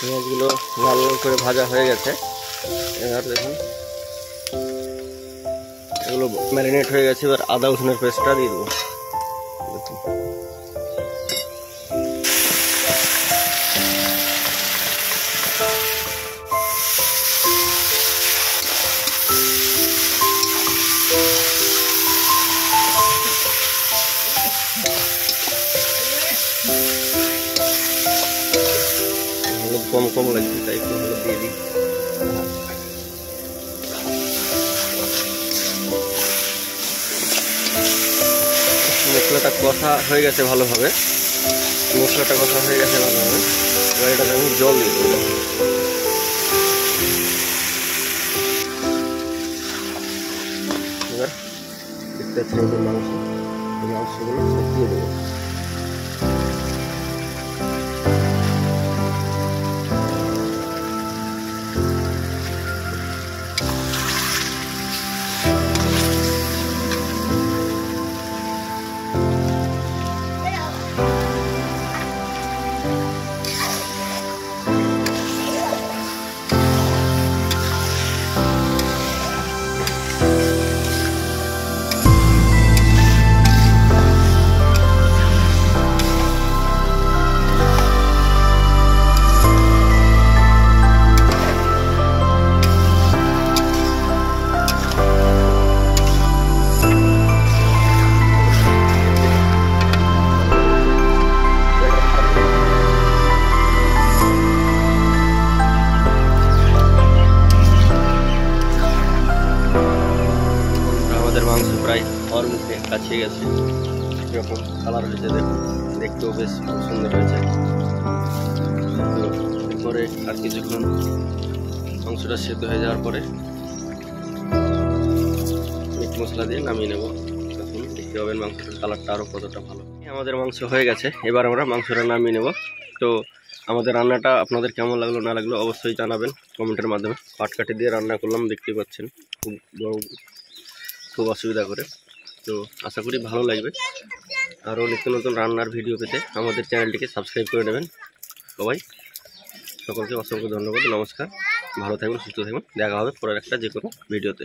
পেঁয়াজগুলো লাল লাল করে ভাজা হয়ে গেছে। এবার দেখুন এগুলো ম্যারিনেট হয়ে গেছে। এবার আদা রসুনের পেস্টটা দিয়ে দেবো। দেখুন হলুদ কম কম লাগছে, তাই একটু হলুদ দিয়ে দিই। মশলাটা কষা হয়ে গেছে ভালোভাবে, মশলাটা কষা হয়ে গেছে ভালোভাবে। এবার এটাতে আমি জল দিয়ে দেবো। এবার দেখতে পাচ্ছি এই মাংসগুলো সব দিয়ে দেবো। মাংস প্রায় হওয়ার মুখে কাছে গেছে। এরকম কালার হয়েছে, দেখুন দেখতেও বেশ খুব সুন্দর হয়েছে। তো এরপরে আর কিছুক্ষণ মাংসটা সেদ্ধ হয়ে যাওয়ার পরে মিট মশলা দিয়ে নামিয়ে নেব। তখন দেখতে পাবেন মাংসটার কালারটা আরও কতটা ভালো। আমাদের মাংস হয়ে গেছে, এবার আমরা মাংসটা নামিয়ে নেব। তো আমাদের রান্নাটা আপনাদের কেমন লাগলো না লাগলো অবশ্যই জানাবেন কমেন্টের মাধ্যমে। পাটকাঠি দিয়ে রান্না করলাম, দেখতে পাচ্ছেন খুব অসুবিধা করে। তো আশা করি ভালো লাগবে। আরও নিত্য নতুন রান্নার ভিডিও পেতে আমাদের চ্যানেলটিকে সাবস্ক্রাইব করে নেবেন সবাই। সকলকে অসংখ্য ধন্যবাদ, নমস্কার। ভালো থাকবেন, সুস্থ থাকবেন। দেখা হবে পরের একটা যে কোনো ভিডিওতে।